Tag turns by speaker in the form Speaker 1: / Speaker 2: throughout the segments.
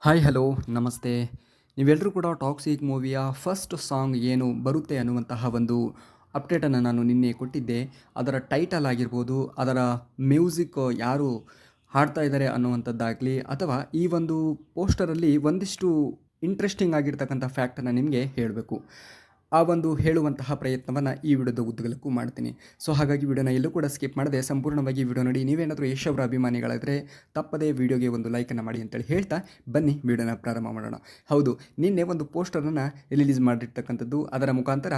Speaker 1: Hi hello ನಮಸ್ತೆ. ನೀವೆಲ್ಲರೂ ಕೂಡ ಟಾಕ್ಸಿಕ್ ಮೂವಿಯ ಫಸ್ಟ್ ಸಾಂಗ್ ಏನು ಬರುತ್ತೆ ಅನ್ನುವಂತಹ ಒಂದು ಅಪ್ಡೇಟನ್ನು ನಾನು ನಿನ್ನೆ ಕೊಟ್ಟಿದ್ದೆ. ಅದರ ಟೈಟಲ್ ಆಗಿರ್ಬೋದು, ಅದರ ಮ್ಯೂಸಿಕ್ ಯಾರು ಹಾಡ್ತಾ ಇದ್ದಾರೆ ಅನ್ನುವಂಥದ್ದಾಗಲಿ, ಅಥವಾ ಈ ಒಂದು ಪೋಸ್ಟರಲ್ಲಿ ಒಂದಿಷ್ಟು ಇಂಟ್ರೆಸ್ಟಿಂಗ್ ಆಗಿರ್ತಕ್ಕಂಥ ಫ್ಯಾಕ್ಟನ್ನು ನಿಮಗೆ ಹೇಳಬೇಕು. ಆ ಒಂದು ಹೇಳುವಂತಹ ಪ್ರಯತ್ನವನ್ನು ಈ ವಿಡಿಯೋದ ಉದ್ದಗಲಕ್ಕೂ ಮಾಡ್ತೀನಿ. ಸೊ ಹಾಗಾಗಿ ವಿಡಿಯೋನ ಎಲ್ಲೂ ಕೂಡ ಸ್ಕಿಪ್ ಮಾಡದೆ ಸಂಪೂರ್ಣವಾಗಿ ವಿಡಿಯೋ ನೋಡಿ. ನೀವೇನಾದರೂ ಯಶ್ ಅವರ ಅಭಿಮಾನಿಗಳಾದರೆ ತಪ್ಪದೇ ವಿಡಿಯೋಗೆ ಒಂದು ಲೈಕನ್ನು ಮಾಡಿ ಅಂತೇಳಿ ಹೇಳ್ತಾ ಬನ್ನಿ ವಿಡಿಯೋನ ಪ್ರಾರಂಭ ಮಾಡೋಣ. ಹೌದು, ನಿನ್ನೆ ಒಂದು ಪೋಸ್ಟರನ್ನು ರಿಲೀಸ್ ಮಾಡಿರ್ತಕ್ಕಂಥದ್ದು. ಅದರ ಮುಖಾಂತರ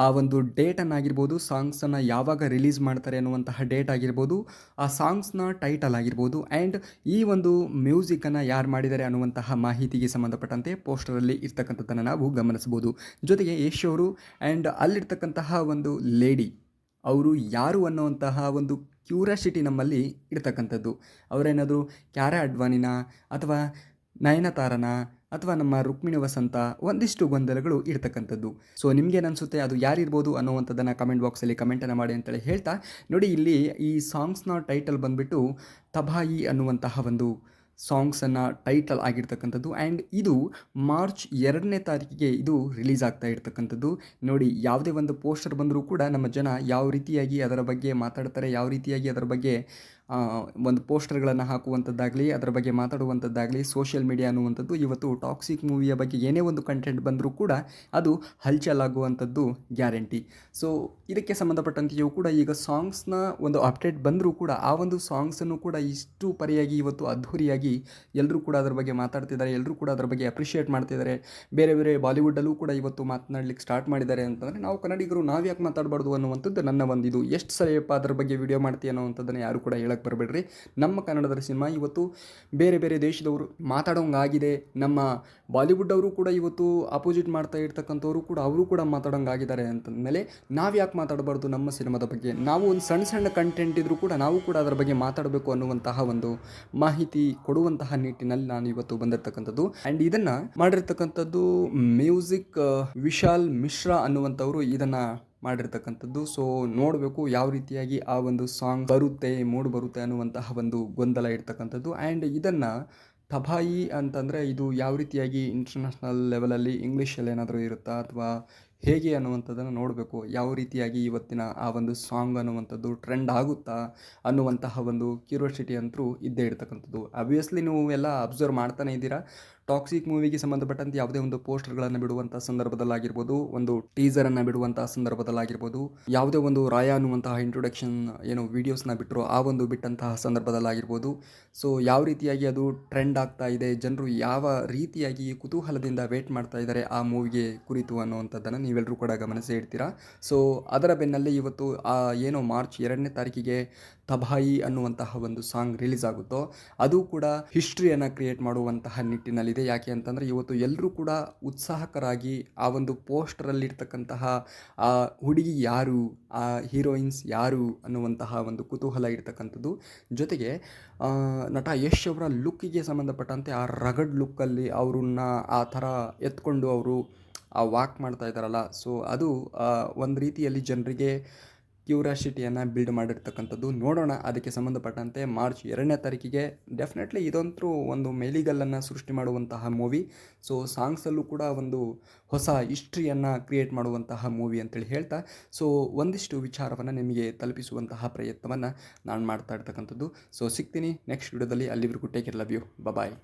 Speaker 1: ಆ ಒಂದು ಡೇಟನ್ನಾಗಿರ್ಬೋದು, ಸಾಂಗ್ಸನ್ನು ಯಾವಾಗ ರಿಲೀಸ್ ಮಾಡ್ತಾರೆ ಅನ್ನುವಂತಹ ಡೇಟ್ ಆಗಿರ್ಬೋದು, ಆ ಸಾಂಗ್ಸ್ನ ಟೈಟಲ್ ಆಗಿರ್ಬೋದು, ಆ್ಯಂಡ್ ಈ ಒಂದು ಮ್ಯೂಸಿಕನ್ನು ಯಾರು ಮಾಡಿದ್ದಾರೆ ಅನ್ನುವಂತಹ ಮಾಹಿತಿಗೆ ಸಂಬಂಧಪಟ್ಟಂತೆ ಪೋಸ್ಟರಲ್ಲಿ ಇರ್ತಕ್ಕಂಥದ್ದನ್ನು ನಾವು ಗಮನಿಸ್ಬೋದು. ಜೊತೆಗೆ ಯಶ್ ಅವರು ಆ್ಯಂಡ್ ಅಲ್ಲಿರ್ತಕ್ಕಂತಹ ಒಂದು ಲೇಡಿ ಅವರು ಯಾರು ಅನ್ನುವಂತಹ ಒಂದು ಕ್ಯೂರಿಯಾಸಿಟಿ ನಮ್ಮಲ್ಲಿ ಇರ್ತಕ್ಕಂಥದ್ದು. ಅವರೇನಾದರೂ ಕ್ಯಾರಾ ಅಡ್ವಾಣಿನ ಅಥವಾ ನಯನತಾರನ ಅಥವಾ ನಮ್ಮ ರುಕ್ಮಿಣಿ ವಸಂತ, ಒಂದಿಷ್ಟು ಗೊಂದಲಗಳು ಇರ್ತಕ್ಕಂಥದ್ದು. ಸೊ ನಿಮಗೇನನ್ಸುತ್ತೆ ಅದು ಯಾರಿರ್ಬೋದು ಅನ್ನುವಂಥದ್ದನ್ನು ಕಮೆಂಟ್ ಬಾಕ್ಸಲ್ಲಿ ಕಮೆಂಟನ್ನು ಮಾಡಿ ಅಂತೇಳಿ ಹೇಳ್ತಾ, ನೋಡಿ ಇಲ್ಲಿ ಈ ಸಾಂಗ್ಸ್ನ ಟೈಟಲ್ ಬಂದುಬಿಟ್ಟು ತಬಾಯಿ ಅನ್ನುವಂತಹ ಒಂದು ಸಾಂಗ್ಸನ್ನು ಟೈಟಲ್ ಆಗಿರ್ತಕ್ಕಂಥದ್ದು. ಆ್ಯಂಡ್ ಇದು ಮಾರ್ಚ್ 2ನೇ ತಾರೀಕಿಗೆ ಇದು ರಿಲೀಸ್ ಆಗ್ತಾ ಇರ್ತಕ್ಕಂಥದ್ದು. ನೋಡಿ, ಯಾವುದೇ ಒಂದು ಪೋಸ್ಟರ್ ಬಂದರೂ ಕೂಡ ನಮ್ಮ ಜನ ಯಾವ ರೀತಿಯಾಗಿ ಅದರ ಬಗ್ಗೆ ಮಾತಾಡ್ತಾರೆ, ಯಾವ ರೀತಿಯಾಗಿ ಅದರ ಬಗ್ಗೆ ಒಂದು ಪೋಸ್ಟರ್ಗಳನ್ನು ಹಾಕುವಂಥದ್ದಾಗಲಿ, ಅದರ ಬಗ್ಗೆ ಮಾತಾಡುವಂಥದ್ದಾಗಲಿ, ಸೋಷಿಯಲ್ ಮೀಡಿಯಾ ಅನ್ನುವಂಥದ್ದು ಇವತ್ತು ಟಾಕ್ಸಿಕ್ ಮೂವಿಯ ಬಗ್ಗೆ ಏನೇ ಒಂದು ಕಂಟೆಂಟ್ ಬಂದರೂ ಕೂಡ ಅದು ಹಲ್ಚಲಾಗುವಂಥದ್ದು ಗ್ಯಾರಂಟಿ. ಸೊ ಇದಕ್ಕೆ ಸಂಬಂಧಪಟ್ಟಂತೆಯೂ ಕೂಡ ಈಗ ಸಾಂಗ್ಸ್ನ ಒಂದು ಅಪ್ಡೇಟ್ ಬಂದರೂ ಕೂಡ ಆ ಒಂದು ಸಾಂಗ್ಸನ್ನು ಕೂಡ ಇಷ್ಟು ಪರಿಯಾಗಿ ಇವತ್ತು ಅದ್ಧೂರಿಯಾಗಿ ಎಲ್ಲರೂ ಕೂಡ ಅದರ ಬಗ್ಗೆ ಮಾತಾಡ್ತಿದ್ದಾರೆ, ಎಲ್ಲರೂ ಕೂಡ ಅದರ ಬಗ್ಗೆ ಅಪ್ರಿಷಿಯೇಟ್ ಮಾಡ್ತಿದ್ದಾರೆ. ಬೇರೆ ಬೇರೆ ಬಾಲಿವುಡ್ಡಲ್ಲೂ ಕೂಡ ಇವತ್ತು ಮಾತನಾಡಲಿಕ್ಕೆ ಸ್ಟಾರ್ಟ್ ಮಾಡಿದ್ದಾರೆ ಅಂತಂದರೆ, ನಾವು ಕನ್ನಡಿಗರು ನಾವು ಯಾಕೆ ಮಾತಾಡಬಾರ್ದು ಅನ್ನುವಂಥದ್ದು ನನ್ನ ಒಂದು ಇದು. ಎಷ್ಟು ಸರಿಯಪ್ಪ ಅದರ ಬಗ್ಗೆ ವಿಡಿಯೋ ಮಾಡ್ತೀವಿ ಅನ್ನೋವಂಥದ್ದನ್ನು ಯಾರು ಕೂಡ ಹೇಳಕ್ಕೆ ಬರಬೇಡ್ರಿ. ನಮ್ಮ ಕನ್ನಡದ ಸಿನಿಮಾ ಇವತ್ತು ಬೇರೆ ಬೇರೆ ದೇಶದವರು ಮಾತಾಡೋಂಗಾಗಿದೆ. ನಮ್ಮ ಬಾಲಿವುಡ್ ಅವರು ಕೂಡ ಇವತ್ತು ಅಪೋಸಿಟ್ ಮಾಡ್ತಾ ಇರ್ತಕ್ಕಂಥವ್ರು ಕೂಡ ಅವರು ಕೂಡ ಮಾತಾಡೋಂಗಾಗಿದ್ದಾರೆ ಅಂತಂದಮೇಲೆ ನಾವು ಯಾಕೆ ಮಾತಾಡಬಾರ್ದು ನಮ್ಮ ಸಿನಿಮಾದ ಬಗ್ಗೆ? ನಾವು ಒಂದು ಸಣ್ಣ ಸಣ್ಣ ಕಂಟೆಂಟ್ ಇದ್ದರೂ ಕೂಡ ನಾವು ಕೂಡ ಅದರ ಬಗ್ಗೆ ಮಾತಾಡಬೇಕು ಅನ್ನುವಂತಹ ಒಂದು ಮಾಹಿತಿ ಕೊಡುವಂತಹ ನಿಟ್ಟಿನಲ್ಲಿ ನಾನು ಇವತ್ತು ಬಂದಿರತಕ್ಕಂಥದ್ದು. ಆ್ಯಂಡ್ ಇದನ್ನು ಮಾಡಿರ್ತಕ್ಕಂಥದ್ದು ಮ್ಯೂಸಿಕ್ ವಿಶಾಲ್ ಮಿಶ್ರಾ ಅನ್ನುವಂಥವ್ರು ಇದನ್ನು ಮಾಡಿರ್ತಕ್ಕಂಥದ್ದು. ಸೊ ನೋಡಬೇಕು ಯಾವ ರೀತಿಯಾಗಿ ಆ ಒಂದು ಸಾಂಗ್ ಬರುತ್ತೆ, ಮೂಡ್ ಬರುತ್ತೆ ಅನ್ನುವಂತಹ ಒಂದು ಗೊಂದಲ ಇರ್ತಕ್ಕಂಥದ್ದು. ಆ್ಯಂಡ್ ಇದನ್ನು ತಬಾಯಿ ಅಂತಂದರೆ ಇದು ಯಾವ ರೀತಿಯಾಗಿ ಇಂಟರ್ನ್ಯಾಷನಲ್ ಲೆವೆಲಲ್ಲಿ ಇಂಗ್ಲೀಷಲ್ಲಿ ಏನಾದರೂ ಇರುತ್ತಾ ಅಥವಾ ಹೇಗೆ ಅನ್ನುವಂಥದ್ದನ್ನು ನೋಡಬೇಕು. ಯಾವ ರೀತಿಯಾಗಿ ಇವತ್ತಿನ ಆ ಒಂದು ಸಾಂಗ್ ಅನ್ನುವಂಥದ್ದು ಟ್ರೆಂಡ್ ಆಗುತ್ತಾ ಅನ್ನುವಂತಹ ಒಂದು ಕ್ಯೂರಿಯಾಸಿಟಿ ಅಂತೂ ಇದ್ದೇ ಇರ್ತಕ್ಕಂಥದ್ದು. ಆಬ್ವಿಯಸ್ಲಿ ನೀವು ಎಲ್ಲ ಅಬ್ಸರ್ವ್ ಮಾಡ್ತಾನೆ ಇದ್ದೀರಾ. ಟಾಕ್ಸಿಕ್ ಮೂವಿಗೆ ಸಂಬಂಧಪಟ್ಟಂತೆ ಯಾವುದೇ ಒಂದು ಪೋಸ್ಟರ್ಗಳನ್ನು ಬಿಡುವಂಥ ಸಂದರ್ಭದಲ್ಲಾಗಿರ್ಬೋದು, ಒಂದು ಟೀಸರನ್ನು ಬಿಡುವಂತಹ ಸಂದರ್ಭದಲ್ಲಾಗಿರ್ಬೋದು, ಯಾವುದೇ ಒಂದು ರಾಯ ಅನ್ನುವಂತಹ ಇಂಟ್ರೊಡಕ್ಷನ್ ಏನು ವೀಡಿಯೋಸ್ನ ಬಿಟ್ಟರು ಆ ಒಂದು ಬಿಟ್ಟಂತಹ ಸಂದರ್ಭದಲ್ಲಾಗಿರ್ಬೋದು. ಸೊ ಯಾವ ರೀತಿಯಾಗಿ ಅದು ಟ್ರೆಂಡ್ ಆಗ್ತಾ ಇದೆ, ಜನರು ಯಾವ ರೀತಿಯಾಗಿ ಕುತೂಹಲದಿಂದ ವೇಟ್ ಮಾಡ್ತಾ ಇದ್ದಾರೆ ಆ ಮೂವಿಗೆ ಕುರಿತು ಅನ್ನುವಂಥದ್ದನ್ನು ನೀವೆಲ್ಲರೂ ಕೂಡ ಗಮನಿಸಿ ಇಡ್ತೀರಾ. ಸೊ ಅದರ ಬೆನ್ನಲ್ಲೇ ಇವತ್ತು ಏನು ಮಾರ್ಚ್ 2ನೇ ತಾರೀಕಿಗೆ ತಬಾಯಿ ಅನ್ನುವಂತಹ ಒಂದು ಸಾಂಗ್ ರಿಲೀಸ್ ಆಗುತ್ತೋ ಅದು ಕೂಡ ಹಿಸ್ಟ್ರಿಯನ್ನು ಕ್ರಿಯೇಟ್ ಮಾಡುವಂತಹ ನಿಟ್ಟಿನಲ್ಲಿದೆ. ಯಾಕೆ ಅಂತಂದರೆ ಇವತ್ತು ಎಲ್ಲರೂ ಕೂಡ ಉತ್ಸಾಹಕರಾಗಿ ಆ ಒಂದು ಪೋಸ್ಟರಲ್ಲಿರ್ತಕ್ಕಂತಹ ಆ ಹುಡುಗಿ ಯಾರು, ಆ ಹೀರೋಯಿನ್ಸ್ ಯಾರು ಅನ್ನುವಂತಹ ಒಂದು ಕುತೂಹಲ ಇರ್ತಕ್ಕಂಥದ್ದು. ಜೊತೆಗೆ ನಟ ಯಶ್ ಅವರ ಲುಕ್ಕಿಗೆ ಸಂಬಂಧಪಟ್ಟಂತೆ ಆ ರಗಡ್ ಲುಕ್ಕಲ್ಲಿ ಅವ್ರನ್ನ ಆ ಥರ ಎತ್ಕೊಂಡು ಅವರು ವಾಕ್ ಮಾಡ್ತಾ ಇದ್ದಾರಲ್ಲ, ಸೊ ಅದು ಒಂದು ರೀತಿಯಲ್ಲಿ ಜನರಿಗೆ ಕ್ಯೂರಿಯಾಸಿಟಿಯನ್ನು ಬಿಲ್ಡ್ ಮಾಡಿರ್ತಕ್ಕಂಥದ್ದು. ನೋಡೋಣ ಅದಕ್ಕೆ ಸಂಬಂಧಪಟ್ಟಂತೆ ಮಾರ್ಚ್ 2ನೇ ತಾರೀಕಿಗೆ ಡೆಫಿನೆಟ್ಲಿ ಇದಂತೂ ಒಂದು ಮೇಲಿಗಲ್ಲನ್ನು ಸೃಷ್ಟಿ ಮಾಡುವಂತಹ ಮೂವಿ. ಸೊ ಸಾಂಗ್ಸಲ್ಲೂ ಕೂಡ ಒಂದು ಹೊಸ ಹಿಸ್ಟ್ರಿಯನ್ನು ಕ್ರಿಯೇಟ್ ಮಾಡುವಂತಹ ಮೂವಿ ಅಂತೇಳಿ ಹೇಳ್ತಾ, ಸೊ ಒಂದಿಷ್ಟು ವಿಚಾರವನ್ನು ನಿಮಗೆ ತಲುಪಿಸುವಂತಹ ಪ್ರಯತ್ನವನ್ನು ನಾನು ಮಾಡ್ತಾ ಇರ್ತಕ್ಕಂಥದ್ದು. ಸೊ ಸಿಗ್ತೀನಿ ನೆಕ್ಸ್ಟ್ ವಿಡಿಯೋದಲ್ಲಿ. ಅಲ್ಲಿವರೆಗೂ take care, love you, bye.